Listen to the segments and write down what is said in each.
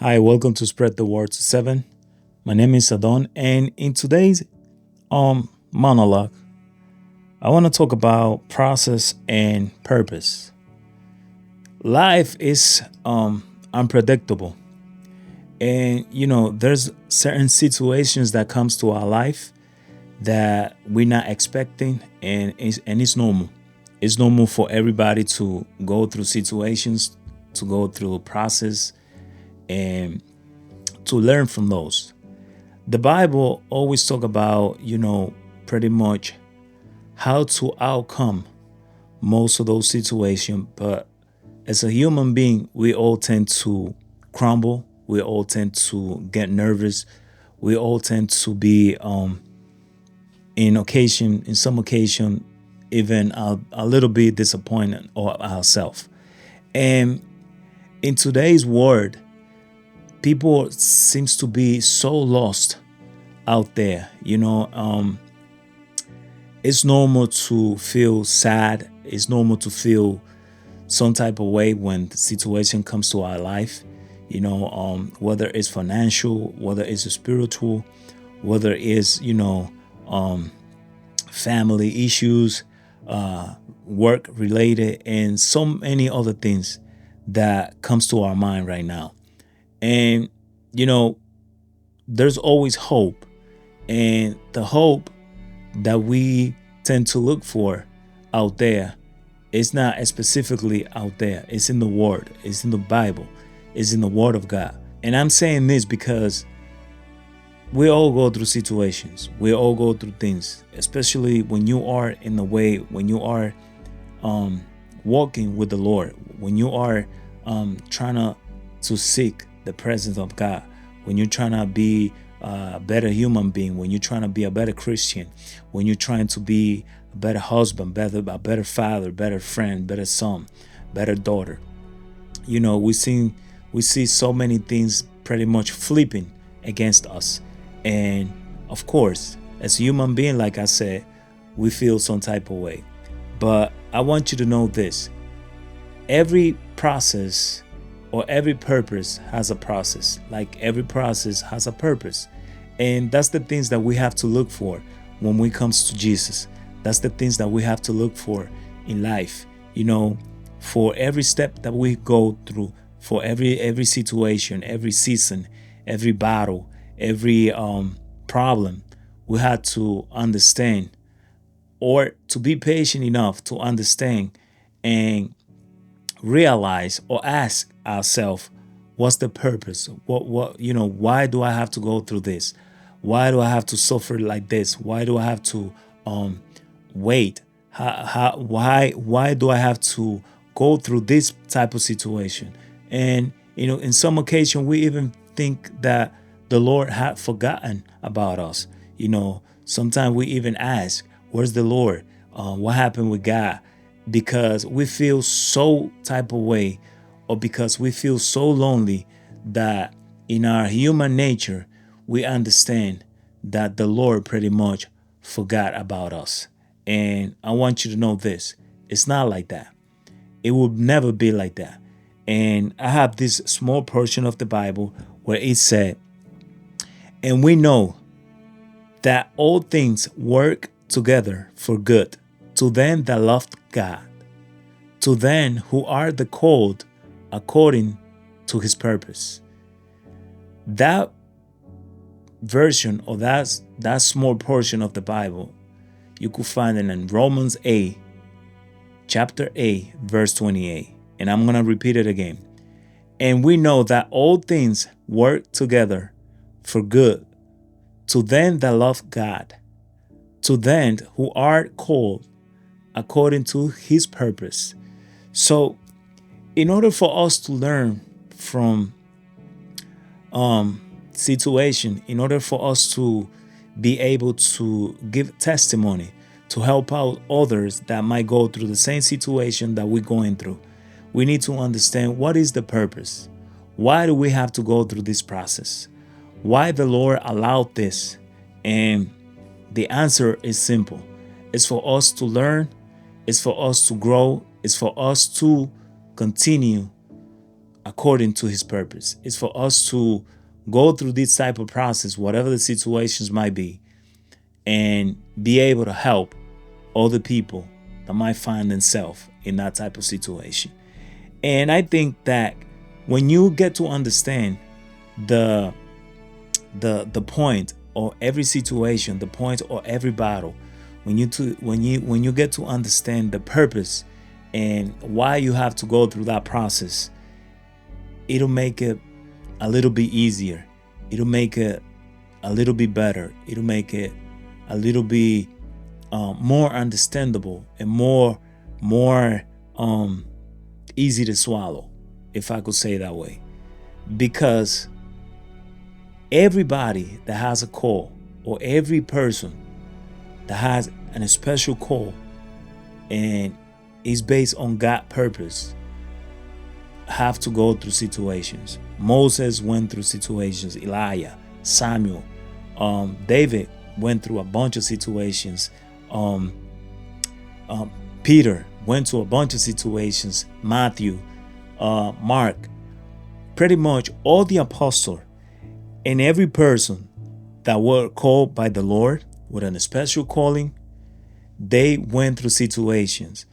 Hi, welcome to Spread the Word to Seven. My name is Adon, and in today's monologue, I want to talk about process and purpose. Life is unpredictable, and there's certain situations that comes to our life that we're not expecting, and it's normal. It's normal for everybody to go through situations, to go through a process, and to learn from those. The Bible always talk about, pretty much how to outcome most of those situations. But as a human being, we all tend to crumble. We all tend to get nervous. We all tend to be, in some occasion, even a little bit disappointed or ourselves. And in today's world, people seems to be so lost out there. It's normal to feel sad. It's normal to feel some type of way when the situation comes to our life. Whether it's financial, whether it's spiritual, whether it's family issues, work related, and so many other things that comes to our mind right now. And you know, there's always hope, and the hope that we tend to look for out there is not specifically out there. It's in the Word. It's in the Bible. It's in the Word of God. And I'm saying this because we all go through situations. We all go through things, especially when you are in the way, when you are walking with the Lord, when you are trying to seek the presence of God, when you're trying to be a better human being, when you're trying to be a better Christian, when you're trying to be a better husband, a better father, better friend, better son, better daughter. We see so many things pretty much flipping against us. And of course, as a human being, like I said, we feel some type of way. But I want you to know this. Every process or every purpose has a process. Like every process has a purpose. And that's the things that we have to look for when we comes to Jesus. That's the things that we have to look for in life. For every step that we go through, for every situation, every season, every battle, every problem, we have to understand, or to be patient enough to understand and realize or ask ourselves, what's the purpose? Why do I have to go through this? Why do I have to suffer like this? Why do I have to wait? Why do I have to go through this type of situation? And in some occasion we even think that the Lord had forgotten about us. Sometimes we even ask, where's the Lord? What happened with God? Because we feel so type of way, or because we feel so lonely, that in our human nature we understand that the Lord pretty much forgot about us. And I want you to know this. It's not like that. It will never be like that. And I have this small portion of the Bible where it said, and we know that all things work together for good to them that love God, to them who are the called according to his purpose. That version, or that small portion of the Bible, you could find it in Romans 8, chapter 8, verse 28. And I'm going to repeat it again. And we know that all things work together for good to them that love God, to them who are called according to his purpose. So, in order for us to learn from situation, in order for us to be able to give testimony, to help out others that might go through the same situation that we're going through, we need to understand, what is the purpose? Why do we have to go through this process? Why the Lord allowed this? And the answer is simple. It's for us to learn. It's for us to grow. It's for us to continue according to his purpose. It's for us to go through this type of process, whatever the situations might be, and be able to help other people that might find themselves in that type of situation. And I think that when you get to understand the point or every situation, the point or every battle, when you get to understand the purpose and why you have to go through that process, it'll make it a little bit easier. It'll make it a little bit better. It'll make it a little bit more understandable and more easy to swallow, if I could say it that way. Because everybody that has a call, or every person that has a special call and is based on God's purpose, have to go through situations. Moses went through situations. Elijah, Samuel, David went through a bunch of situations. Peter went through a bunch of situations. Matthew, Mark, pretty much all the apostles and every person that were called by the Lord with a special calling, they went through situations.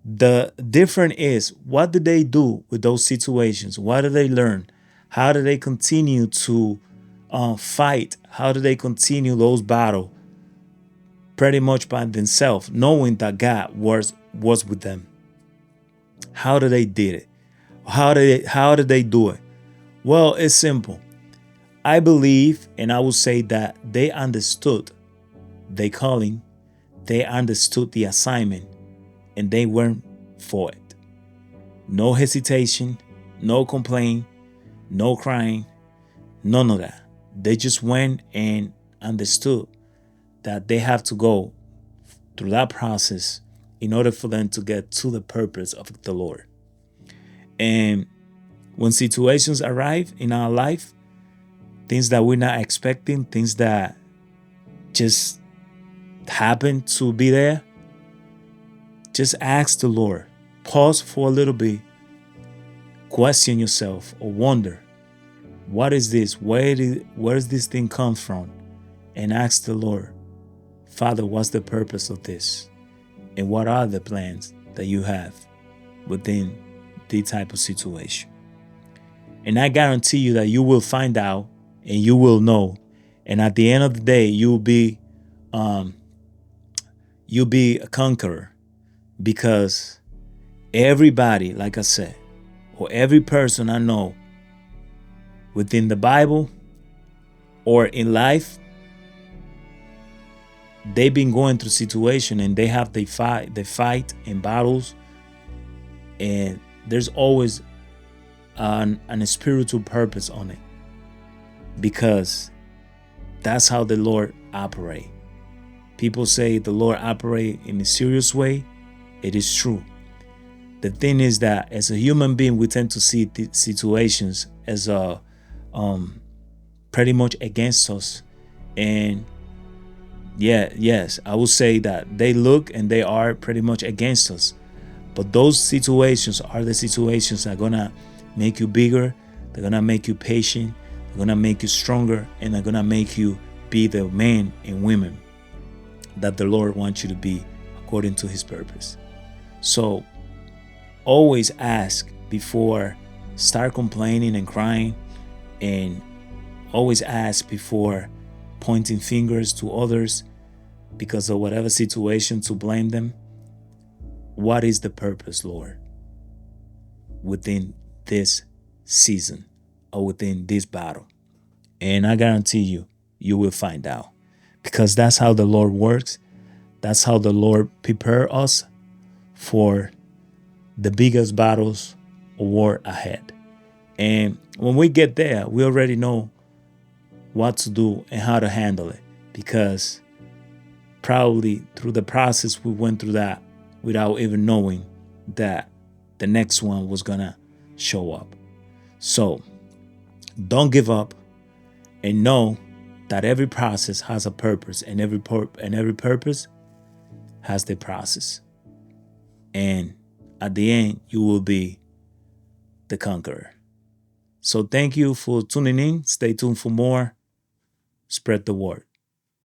The difference is, what did they do with those situations? What did they learn? How did they continue to fight? How did they continue those battles pretty much by themselves, knowing that God was with them? How did they did it? How did they do it? Well, it's simple. I believe, and I would say that they understood their calling, they understood the assignment, and they went for it. No hesitation, no complaint, no crying, none of that. They just went and understood that they have to go through that process in order for them to get to the purpose of the Lord. And when situations arrive in our life, things that we're not expecting, things that just happen to be there, just ask the Lord. Pause for a little bit. Question yourself or wonder, what is this? Where does this thing come from? And ask the Lord, Father, what's the purpose of this? And what are the plans that you have within this type of situation? And I guarantee you that you will find out and you will know. And at the end of the day, you'll be a conqueror, because everybody, like I said, or every person I know within the Bible or in life, they've been going through situation and they have they fight in battles, and there's always a spiritual purpose on it, because that's how the Lord operates. People say the Lord operates in a serious way. It is true. The thing is that as a human being, we tend to see situations as pretty much against us. And yes, I will say that they look and they are pretty much against us. But those situations are the situations that are gonna make you bigger. They're gonna make you patient. They're gonna make you stronger, and they're gonna make you be the men and women that the Lord wants you to be according to his purpose. So always ask before start complaining and crying, and always ask before pointing fingers to others because of whatever situation to blame them. What is the purpose, Lord, within this season or within this battle? And I guarantee you, you will find out, because that's how the Lord works. That's how the Lord prepare us for the biggest battles or war ahead. And when we get there, we already know what to do and how to handle it, because probably through the process we went through that without even knowing that the next one was gonna show up. So don't give up, and know that every process has a purpose, and every purpose has the process. And at the end, you will be the conqueror. So thank you for tuning in. Stay tuned for more. Spread the word.